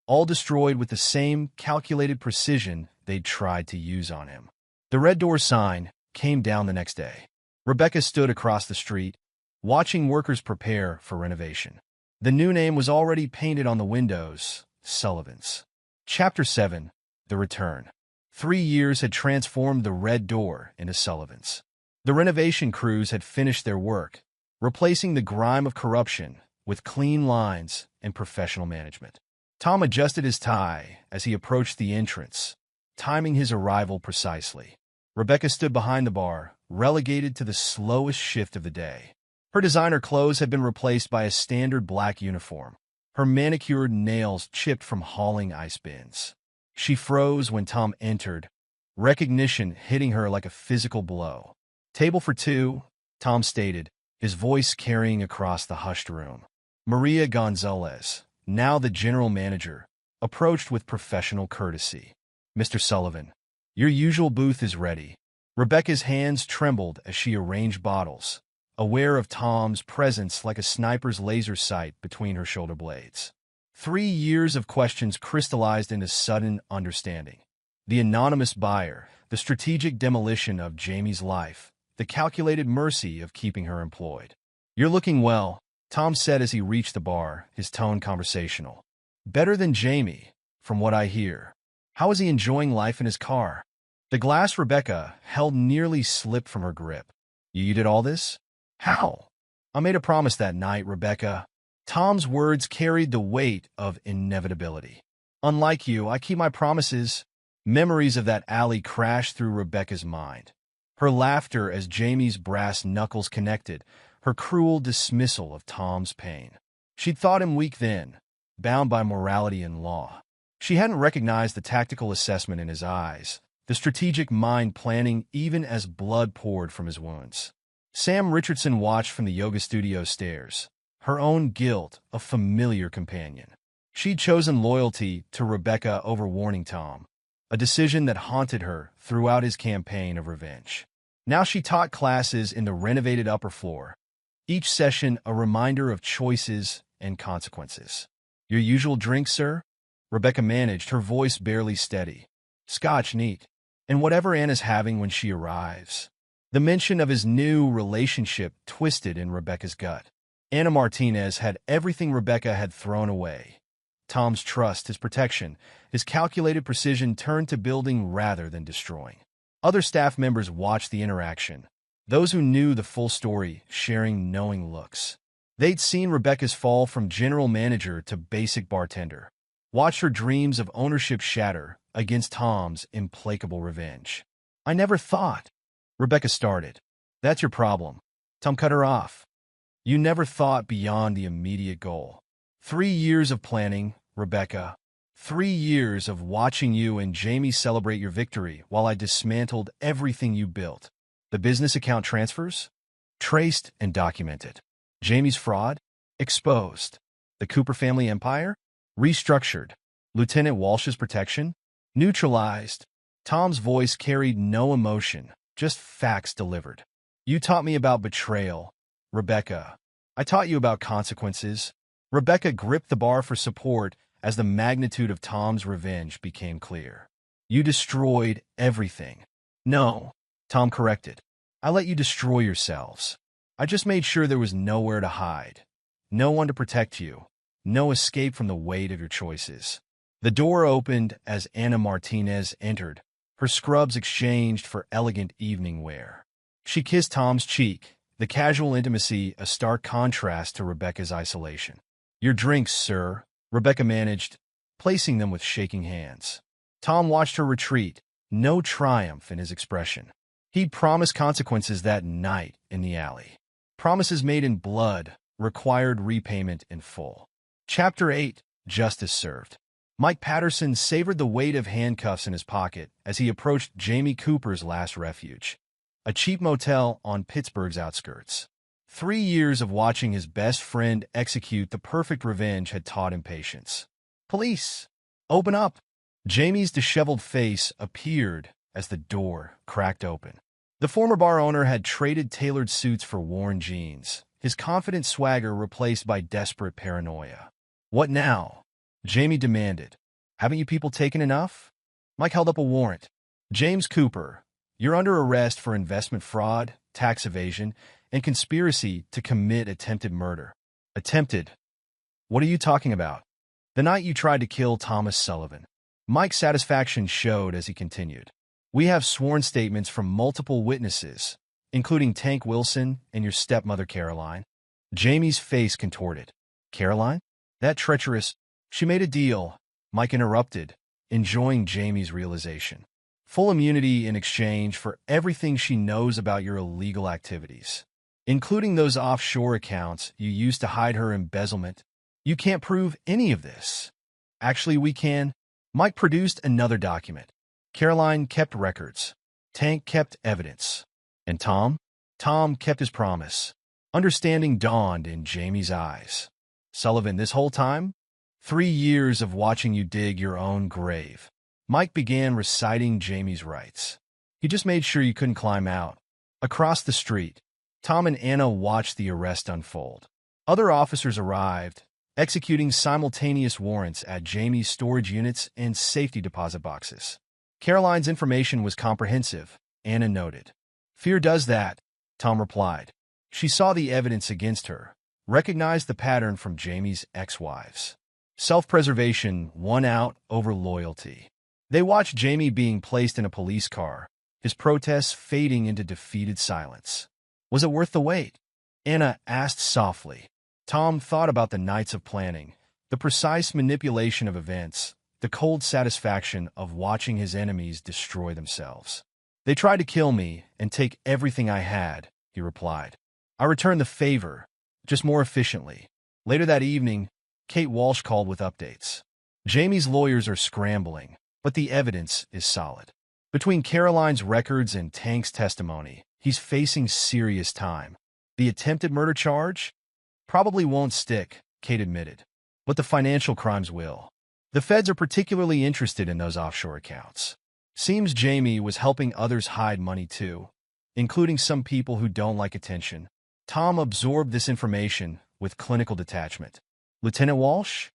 all destroyed with the same calculated precision they'd tried to use on him. The Red Door sign came down the next day. Rebecca stood across the street, watching workers prepare for renovation. The new name was already painted on the windows, Sullivan's. Chapter 7, The Return. 3 years had transformed the Red Door into Sullivan's. The renovation crews had finished their work, replacing the grime of corruption with clean lines and professional management. Tom adjusted his tie as he approached the entrance, timing his arrival precisely. Rebecca stood behind the bar, relegated to the slowest shift of the day. Her designer clothes had been replaced by a standard black uniform, her manicured nails chipped from hauling ice bins. She froze when Tom entered, recognition hitting her like a physical blow. "Table for two," Tom stated, his voice carrying across the hushed room. Maria Gonzalez, now the general manager, approached with professional courtesy. "Mr. Sullivan, your usual booth is ready." Rebecca's hands trembled as she arranged bottles, aware of Tom's presence like a sniper's laser sight between her shoulder blades. 3 years of questions crystallized into sudden understanding. The anonymous buyer, the strategic demolition of Jamie's life, the calculated mercy of keeping her employed. "You're looking well," Tom said as he reached the bar, his tone conversational. "Better than Jamie, from what I hear. How is he enjoying life in his car?" The glass Rebecca held nearly slipped from her grip. "You did all this? How?" "I made a promise that night, Rebecca." Tom's words carried the weight of inevitability. "Unlike you, I keep my promises." Memories of that alley crashed through Rebecca's mind. Her laughter as Jamie's brass knuckles connected, her cruel dismissal of Tom's pain. She'd thought him weak then, bound by morality and law. She hadn't recognized the tactical assessment in his eyes, the strategic mind planning even as blood poured from his wounds. Sam Richardson watched from the yoga studio stairs, her own guilt a familiar companion. She'd chosen loyalty to Rebecca over warning Tom, a decision that haunted her throughout his campaign of revenge. Now she taught classes in the renovated upper floor, each session a reminder of choices and consequences. "Your usual drink, sir?" Rebecca managed, her voice barely steady. "Scotch, neat. And whatever Anna's having when she arrives." The mention of his new relationship twisted in Rebecca's gut. Anna Martinez had everything Rebecca had thrown away. Tom's trust, his protection, his calculated precision turned to building rather than destroying. Other staff members watched the interaction, those who knew the full story sharing knowing looks. They'd seen Rebecca's fall from general manager to basic bartender, watched her dreams of ownership shatter against Tom's implacable revenge. "I never thought," Rebecca started. "That's your problem." Tom cut her off. "You never thought beyond the immediate goal. 3 years of planning, Rebecca. 3 years of watching you and Jamie celebrate your victory while I dismantled everything you built. The business account transfers? Traced and documented. Jamie's fraud? Exposed. The Cooper family empire? Restructured. Lieutenant Walsh's protection? Neutralized." Tom's voice carried no emotion, just facts delivered. "You taught me about betrayal, Rebecca. I taught you about consequences." Rebecca gripped the bar for support as the magnitude of Tom's revenge became clear. "You destroyed everything." "No," Tom corrected. "I let you destroy yourselves. I just made sure there was nowhere to hide, no one to protect you, no escape from the weight of your choices." The door opened as Anna Martinez entered, her scrubs exchanged for elegant evening wear. She kissed Tom's cheek, the casual intimacy a stark contrast to Rebecca's isolation. "Your drinks, sir," Rebecca managed, placing them with shaking hands. Tom watched her retreat, no triumph in his expression. He'd promised consequences that night in the alley. Promises made in blood required repayment in full. Chapter 8, Justice Served. Mike Patterson savored the weight of handcuffs in his pocket as he approached Jamie Cooper's last refuge, a cheap motel on Pittsburgh's outskirts. 3 years of watching his best friend execute the perfect revenge had taught him patience. "Police! Open up!" Jamie's disheveled face appeared as the door cracked open. The former bar owner had traded tailored suits for worn jeans, his confident swagger replaced by desperate paranoia. "What now?" Jamie demanded. "Haven't you people taken enough?" Mike held up a warrant. "James Cooper, you're under arrest for investment fraud, tax evasion, and conspiracy to commit attempted murder." "Attempted? What are you talking about?" "The night you tried to kill Thomas Sullivan." Mike's satisfaction showed as he continued. "We have sworn statements from multiple witnesses, including Tank Wilson and your stepmother Caroline." Jamie's face contorted. "Caroline? That treacherous—" "She made a deal," Mike interrupted, enjoying Jamie's realization. "Full immunity in exchange for everything she knows about your illegal activities, including those offshore accounts you used to hide her embezzlement. You can't prove any of this." "Actually, we can." Mike produced another document. Caroline kept records. Tank kept evidence. And Tom? Tom kept his promise. Understanding dawned in Jamie's eyes. "Sullivan, this whole time? 3 years of watching you dig your own grave." Mike began reciting Jamie's rights. "He just made sure you couldn't climb out." Across the street, Tom and Anna watched the arrest unfold. Other officers arrived, executing simultaneous warrants at Jamie's storage units and safety deposit boxes. Caroline's information was comprehensive, Anna noted. Fear does that, Tom replied. She saw the evidence against her, recognized the pattern from Jamie's ex-wives. Self-preservation won out over loyalty. They watched Jamie being placed in a police car, his protests fading into defeated silence. Was it worth the wait? Anna asked softly. Tom thought about the nights of planning, the precise manipulation of events, the cold satisfaction of watching his enemies destroy themselves. They tried to kill me and take everything I had, he replied. I returned the favor, just more efficiently. Later that evening, Kate Walsh called with updates. Jamie's lawyers are scrambling, but the evidence is solid. Between Caroline's records and Tank's testimony, he's facing serious time. The attempted murder charge? Probably won't stick, Kate admitted. But the financial crimes will. The feds are particularly interested in those offshore accounts. Seems Jamie was helping others hide money too, including some people who don't like attention. Tom absorbed this information with clinical detachment. Lieutenant Walsh?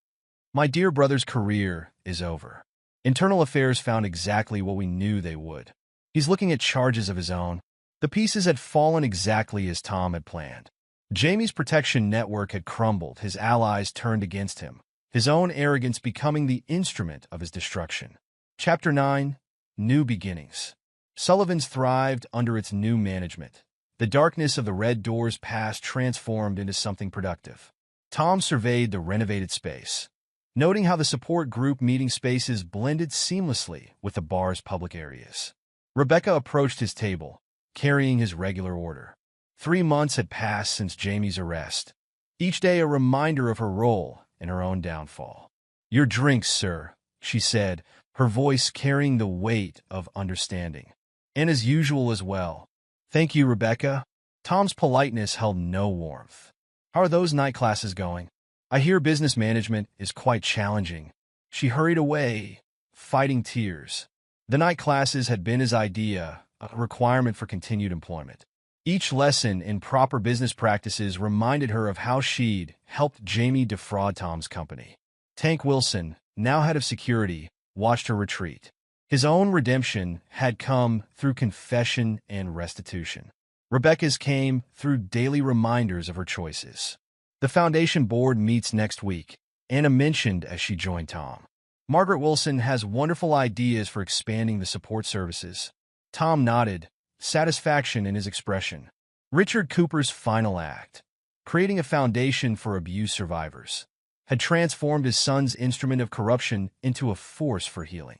My dear brother's career is over. Internal Affairs found exactly what we knew they would. He's looking at charges of his own. The pieces had fallen exactly as Tom had planned. Jamie's protection network had crumbled, his allies turned against him, his own arrogance becoming the instrument of his destruction. Chapter 9. New Beginnings. Sullivan's thrived under its new management. The darkness of the Red Door's past transformed into something productive. Tom surveyed the renovated space, noting how the support group meeting spaces blended seamlessly with the bar's public areas. Rebecca approached his table, carrying his regular order. 3 months had passed since Jamie's arrest, each day a reminder of her role in her own downfall. Your drinks, sir, she said, her voice carrying the weight of understanding. And as usual as well. Thank you, Rebecca. Tom's politeness held no warmth. How are those night classes going? I hear business management is quite challenging. She hurried away, fighting tears. The night classes had been his idea, a requirement for continued employment. Each lesson in proper business practices reminded her of how she'd helped Jamie defraud Tom's company. Tank Wilson, now head of security, watched her retreat. His own redemption had come through confession and restitution. Rebecca's came through daily reminders of her choices. The Foundation Board meets next week, Anna mentioned as she joined Tom. Margaret Wilson has wonderful ideas for expanding the support services. Tom nodded, satisfaction in his expression. Richard Cooper's final act, creating a foundation for abuse survivors, had transformed his son's instrument of corruption into a force for healing.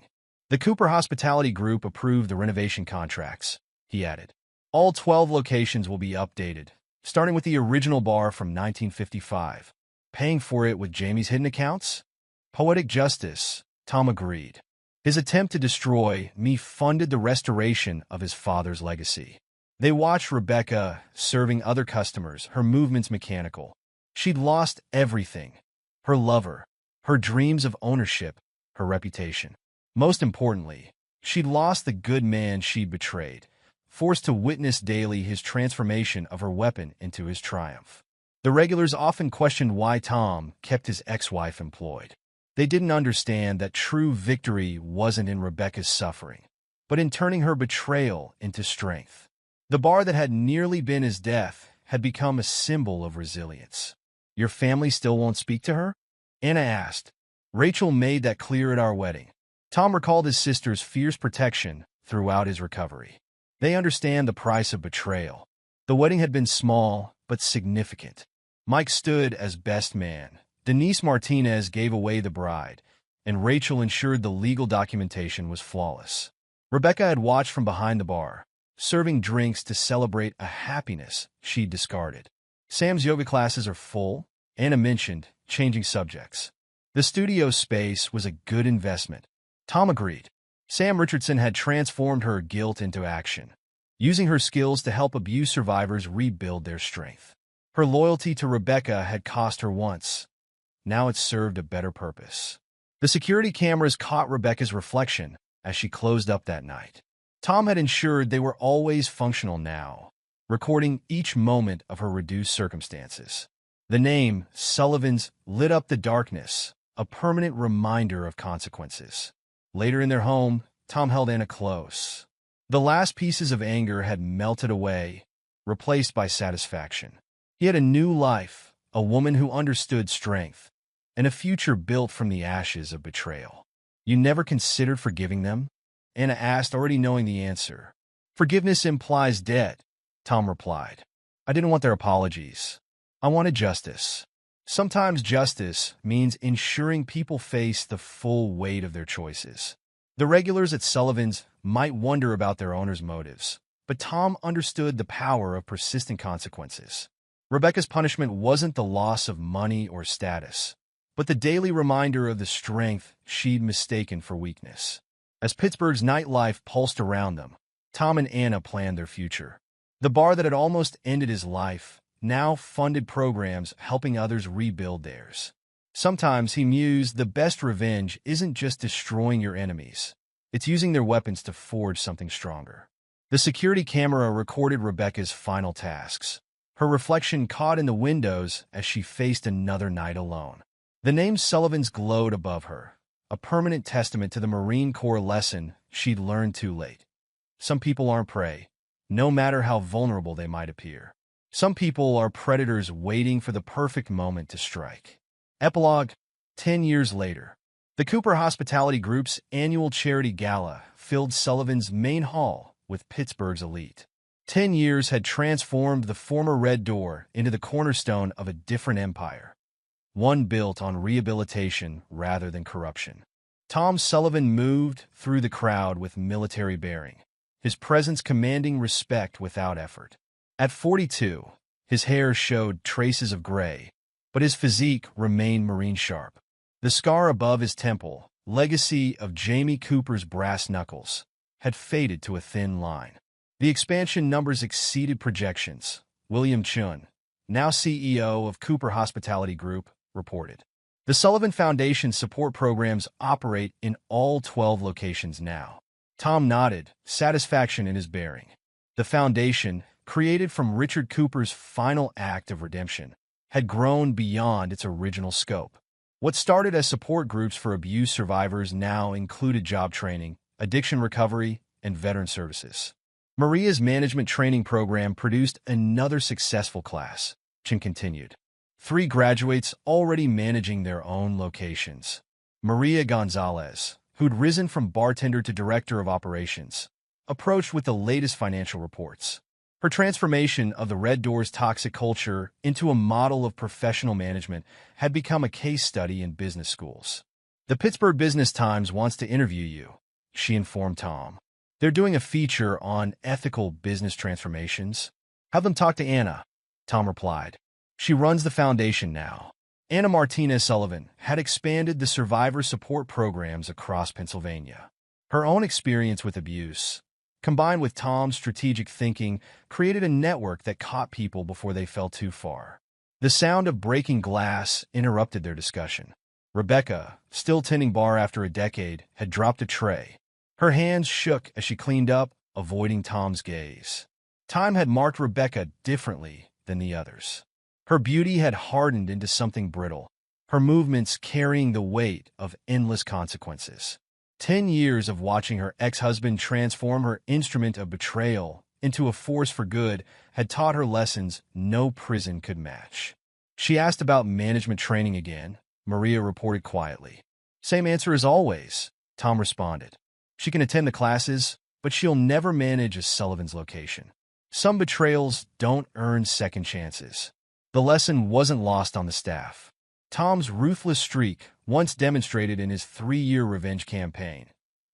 The Cooper Hospitality Group approved the renovation contracts, he added. All 12 locations will be updated, starting with the original bar from 1955. Paying for it with Jamie's hidden accounts? Poetic justice, Tom agreed. His attempt to destroy me funded the restoration of his father's legacy. They watched Rebecca serving other customers, her movements mechanical. She'd lost everything. Her lover, her dreams of ownership, her reputation. Most importantly, she'd lost the good man she'd betrayed, forced to witness daily his transformation of her weapon into his triumph. The regulars often questioned why Tom kept his ex-wife employed. They didn't understand that true victory wasn't in Rebecca's suffering, but in turning her betrayal into strength. The bar that had nearly been his death had become a symbol of resilience. Your family still won't speak to her? Anna asked. Rachel made that clear at our wedding. Tom recalled his sister's fierce protection throughout his recovery. They understand the price of betrayal. The wedding had been small, but significant. Mike stood as best man. Denise Martinez gave away the bride, and Rachel ensured the legal documentation was flawless. Rebecca had watched from behind the bar, serving drinks to celebrate a happiness she'd discarded. Sam's yoga classes are full, Anna mentioned, changing subjects. The studio space was a good investment. Tom agreed. Sam Richardson had transformed her guilt into action, using her skills to help abuse survivors rebuild their strength. Her loyalty to Rebecca had cost her once. Now it served a better purpose. The security cameras caught Rebecca's reflection as she closed up that night. Tom had ensured they were always functional now, recording each moment of her reduced circumstances. The name, Sullivan's, lit up the darkness, a permanent reminder of consequences. Later in their home, Tom held Anna close. The last pieces of anger had melted away, replaced by satisfaction. He had a new life, a woman who understood strength, and a future built from the ashes of betrayal. "You never considered forgiving them?" Anna asked, already knowing the answer. "Forgiveness implies debt," Tom replied. "I didn't want their apologies. I wanted justice." Sometimes justice means ensuring people face the full weight of their choices. The regulars at Sullivan's might wonder about their owner's motives, but Tom understood the power of persistent consequences. Rebecca's punishment wasn't the loss of money or status, but the daily reminder of the strength she'd mistaken for weakness. As Pittsburgh's nightlife pulsed around them, Tom and Anna planned their future. The bar that had almost ended his life now funded programs helping others rebuild theirs. Sometimes, he mused, the best revenge isn't just destroying your enemies. It's using their weapons to forge something stronger. The security camera recorded Rebecca's final tasks, her reflection caught in the windows as she faced another night alone. The name Sullivan's glowed above her, a permanent testament to the Marine Corps lesson she'd learned too late. Some people aren't prey, no matter how vulnerable they might appear. Some people are predators waiting for the perfect moment to strike. Epilogue. 10 years later, the Cooper Hospitality Group's annual charity gala filled Sullivan's main hall with Pittsburgh's elite. 10 years had transformed the former Red Door into the cornerstone of a different empire, one built on rehabilitation rather than corruption. Tom Sullivan moved through the crowd with military bearing, his presence commanding respect without effort. At 42, his hair showed traces of gray, but his physique remained Marine sharp. The scar above his temple, legacy of Jamie Cooper's brass knuckles, had faded to a thin line. The expansion numbers exceeded projections, William Chun, now CEO of Cooper Hospitality Group, reported. The Sullivan Foundation support programs operate in all 12 locations now. Tom nodded, satisfaction in his bearing. The foundation, created from Richard Cooper's final act of redemption, had grown beyond its original scope. What started as support groups for abuse survivors now included job training, addiction recovery, and veteran services. Maria's management training program produced another successful class, Chin continued. 3 graduates already managing their own locations. Maria Gonzalez, who'd risen from bartender to director of operations, approached with the latest financial reports. Her transformation of the Red Door's toxic culture into a model of professional management had become a case study in business schools. "The Pittsburgh Business Times wants to interview you," she informed Tom. "They're doing a feature on ethical business transformations." "Have them talk to Anna," Tom replied. "She runs the foundation now." Anna Martinez Sullivan had expanded the survivor support programs across Pennsylvania. Her own experience with abuse, combined with Tom's strategic thinking, created a network that caught people before they fell too far. The sound of breaking glass interrupted their discussion. Rebecca, still tending bar after a decade, had dropped a tray. Her hands shook as she cleaned up, avoiding Tom's gaze. Time had marked Rebecca differently than the others. Her beauty had hardened into something brittle, her movements carrying the weight of endless consequences. 10 years of watching her ex-husband transform her instrument of betrayal into a force for good had taught her lessons no prison could match. She asked about management training again, Maria reported quietly. "Same answer as always," Tom responded. "She can attend the classes, but she'll never manage a Sullivan's location. Some betrayals don't earn second chances." The lesson wasn't lost on the staff. Tom's ruthless streak, once demonstrated in his 3-year revenge campaign,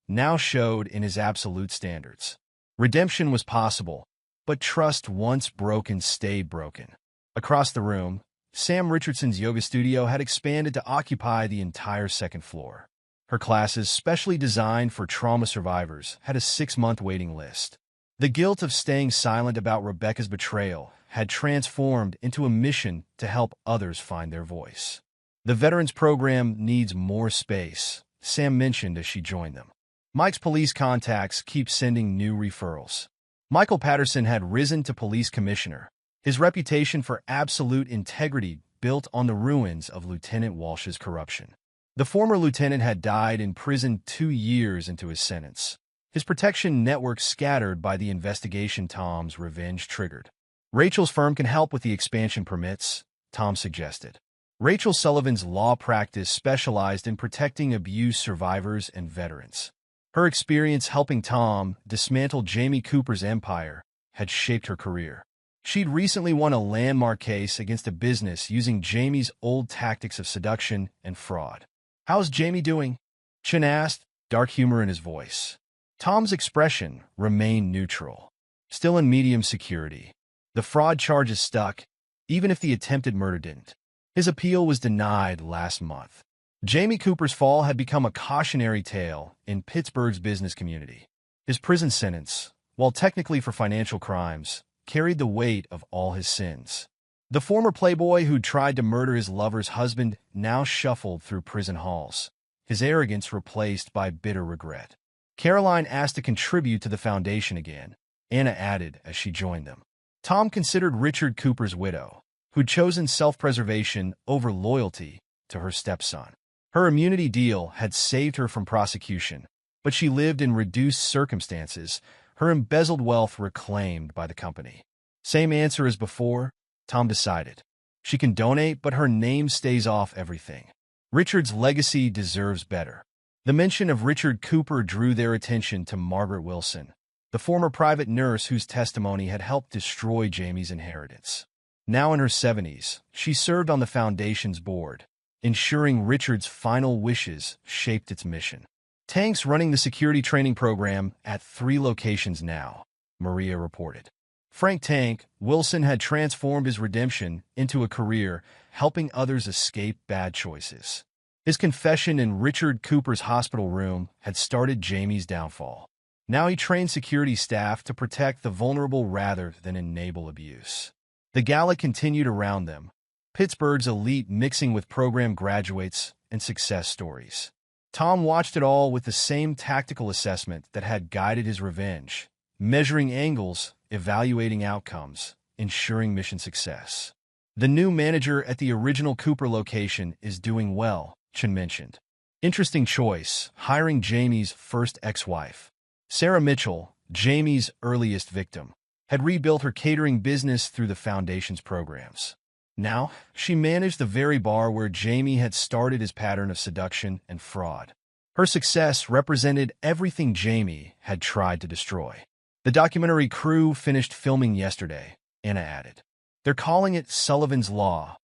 now showed in his absolute standards. Redemption was possible, but trust once broken stayed broken. Across the room, Sam Richardson's yoga studio had expanded to occupy the entire second floor. Her classes, specially designed for trauma survivors, had a 6-month waiting list. The guilt of staying silent about Rebecca's betrayal had transformed into a mission to help others find their voice. "The Veterans Program needs more space," Sam mentioned as she joined them. Mike's police contacts keep sending new referrals. Michael Patterson had risen to police commissioner, his reputation for absolute integrity built on the ruins of Lieutenant Walsh's corruption. The former lieutenant had died in prison 2 years into his sentence. His protection network scattered by the investigation Tom's revenge triggered. Rachel's firm can help with the expansion permits, Tom suggested. Rachel Sullivan's law practice specialized in protecting abuse survivors and veterans. Her experience helping Tom dismantle Jamie Cooper's empire had shaped her career. She'd recently won a landmark case against a business using Jamie's old tactics of seduction and fraud. "How's Jamie doing?" Chin asked, dark humor in his voice. Tom's expression remained neutral. Still in medium security. The fraud charges stuck, even if the attempted murder didn't. His appeal was denied last month. Jamie Cooper's fall had become a cautionary tale in Pittsburgh's business community. His prison sentence, while technically for financial crimes, carried the weight of all his sins. The former playboy who tried to murder his lover's husband now shuffled through prison halls, his arrogance replaced by bitter regret. Caroline asked to contribute to the foundation again, Anna added as she joined them. Tom considered Richard Cooper's widow, who'd chosen self-preservation over loyalty to her stepson. Her immunity deal had saved her from prosecution, but she lived in reduced circumstances, her embezzled wealth reclaimed by the company. Same answer as before, Tom decided. She can donate, but her name stays off everything. Richard's legacy deserves better. The mention of Richard Cooper drew their attention to Margaret Wilson, the former private nurse whose testimony had helped destroy Jamie's inheritance. Now in her 70s, she served on the foundation's board, ensuring Richard's final wishes shaped its mission. Tank's running the security training program at 3 locations now, Maria reported. Frank Tank Wilson had transformed his redemption into a career helping others escape bad choices. His confession in Richard Cooper's hospital room had started Jamie's downfall. Now he trained security staff to protect the vulnerable rather than enable abuse. The gala continued around them, Pittsburgh's elite mixing with program graduates and success stories. Tom watched it all with the same tactical assessment that had guided his revenge, measuring angles, evaluating outcomes, ensuring mission success. The new manager at the original Cooper location is doing well, Chen mentioned. Interesting choice, hiring Jamie's first ex-wife. Sarah Mitchell, Jamie's earliest victim, had rebuilt her catering business through the foundation's programs. Now, she managed the very bar where Jamie had started his pattern of seduction and fraud. Her success represented everything Jamie had tried to destroy. The documentary crew finished filming yesterday, Anna added. They're calling it Sullivan's Law,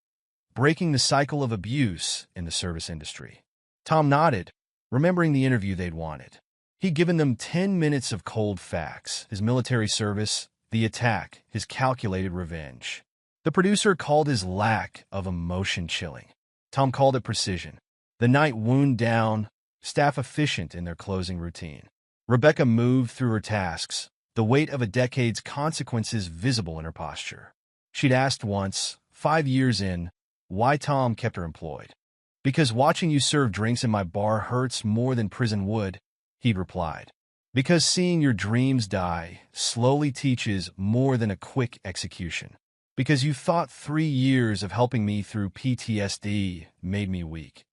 breaking the cycle of abuse in the service industry. Tom nodded, remembering the interview they'd wanted. He'd given them 10 minutes of cold facts, his military service, the attack, his calculated revenge. The producer called his lack of emotion chilling. Tom called it precision. The night wound down, staff efficient in their closing routine. Rebecca moved through her tasks, the weight of a decade's consequences visible in her posture. She'd asked once, 5 years in, why Tom kept her employed. "Because watching you serve drinks in my bar hurts more than prison would," he'd replied. "Because seeing your dreams die slowly teaches more than a quick execution. Because you thought 3 years of helping me through PTSD made me weak.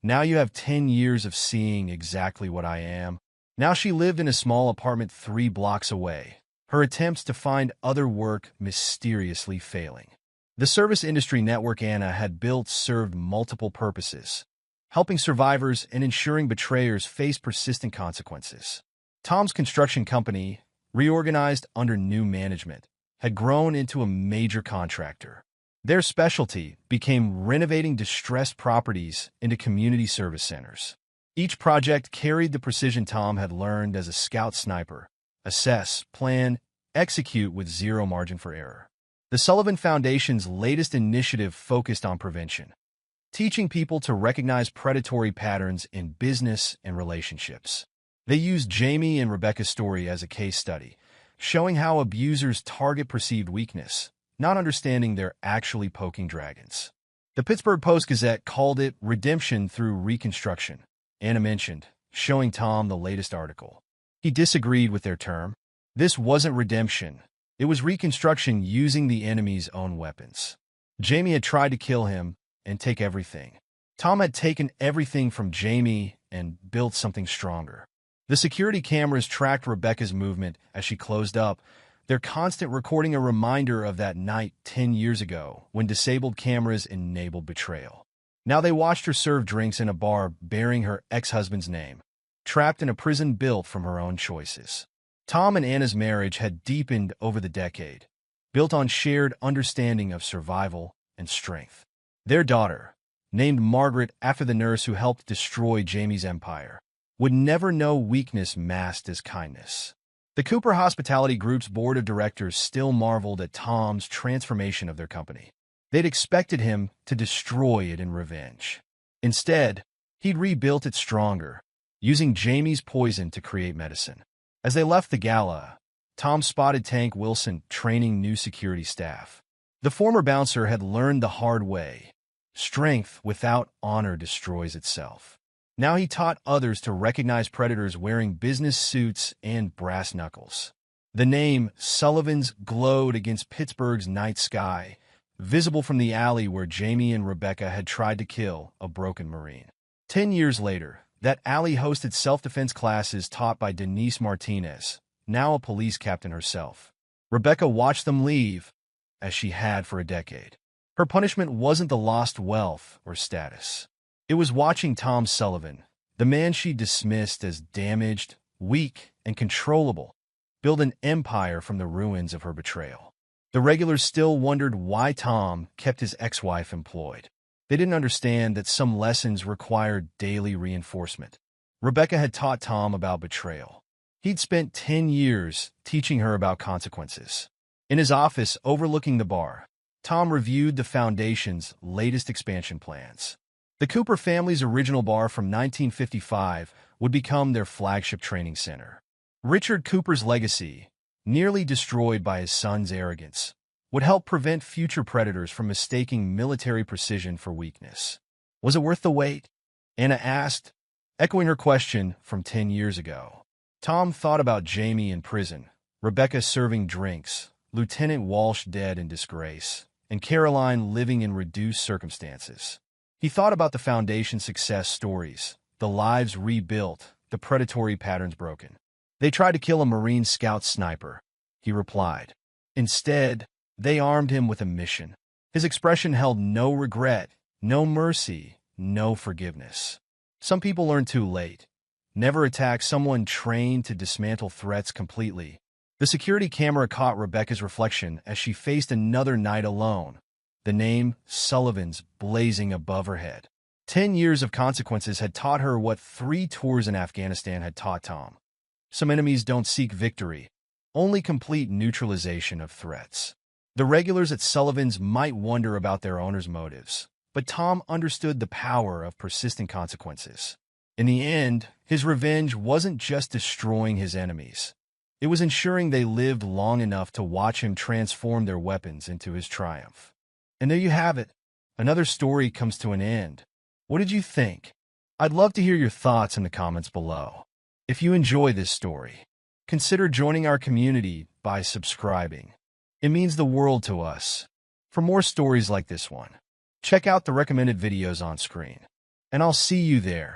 Now you have 10 years of seeing exactly what I am." Now she lived in a small apartment 3 blocks away, her attempts to find other work mysteriously failing. The service industry network Anna had built served multiple purposes, helping survivors and ensuring betrayers face persistent consequences. Tom's construction company, reorganized under new management, had grown into a major contractor. Their specialty became renovating distressed properties into community service centers. Each project carried the precision Tom had learned as a scout sniper: assess, plan, execute with zero margin for error. The Sullivan Foundation's latest initiative focused on prevention, teaching people to recognize predatory patterns in business and relationships. They used Jamie and Rebecca's story as a case study, showing how abusers target perceived weakness, not understanding they're actually poking dragons. The Pittsburgh Post-Gazette called it redemption through reconstruction, Anna mentioned, showing Tom the latest article. He disagreed with their term. This wasn't redemption. It was reconstruction using the enemy's own weapons. Jamie had tried to kill him and take everything. Tom had taken everything from Jamie and built something stronger. The security cameras tracked Rebecca's movement as she closed up, their constant recording a reminder of that night 10 years ago when disabled cameras enabled betrayal. Now they watched her serve drinks in a bar bearing her ex-husband's name, trapped in a prison built from her own choices. Tom and Anna's marriage had deepened over the decade, built on shared understanding of survival and strength. Their daughter, named Margaret after the nurse who helped destroy Jamie's empire, would never know weakness masked as kindness. The Cooper Hospitality Group's board of directors still marveled at Tom's transformation of their company. They'd expected him to destroy it in revenge. Instead, he'd rebuilt it stronger, using Jamie's poison to create medicine. As they left the gala, Tom spotted Tank Wilson training new security staff. The former bouncer had learned the hard way. Strength without honor destroys itself. Now he taught others to recognize predators wearing business suits and brass knuckles. The name Sullivan's glowed against Pittsburgh's night sky, visible from the alley where Jamie and Rebecca had tried to kill a broken Marine. 10 years later, that alley hosted self-defense classes taught by Denise Martinez, now a police captain herself. Rebecca watched them leave, as she had for a decade. Her punishment wasn't the lost wealth or status. It was watching Tom Sullivan, the man she dismissed as damaged, weak, and controllable, build an empire from the ruins of her betrayal. The regulars still wondered why Tom kept his ex-wife employed. They didn't understand that some lessons required daily reinforcement. Rebecca had taught Tom about betrayal. He'd spent 10 years teaching her about consequences. In his office overlooking the bar, Tom reviewed the Foundation's latest expansion plans. The Cooper family's original bar from 1955 would become their flagship training center. Richard Cooper's legacy, nearly destroyed by his son's arrogance, would help prevent future predators from mistaking military precision for weakness. Was it worth the wait? Anna asked, echoing her question from 10 years ago. Tom thought about Jamie in prison, Rebecca serving drinks, Lieutenant Walsh dead in disgrace, and Caroline living in reduced circumstances. He thought about the Foundation's success stories, the lives rebuilt, the predatory patterns broken. They tried to kill a Marine Scout sniper, he replied. Instead, they armed him with a mission. His expression held no regret, no mercy, no forgiveness. Some people learn too late. Never attack someone trained to dismantle threats completely. The security camera caught Rebecca's reflection as she faced another night alone, the name Sullivan's blazing above her head. 10 years of consequences had taught her what 3 tours in Afghanistan had taught Tom. Some enemies don't seek victory, only complete neutralization of threats. The regulars at Sullivan's might wonder about their owner's motives, but Tom understood the power of persistent consequences. In the end, his revenge wasn't just destroying his enemies. It was ensuring they lived long enough to watch him transform their weapons into his triumph. And there you have it. Another story comes to an end. What did you think? I'd love to hear your thoughts in the comments below. If you enjoy this story, consider joining our community by subscribing. It means the world to us. For more stories like this one, check out the recommended videos on screen. And I'll see you there.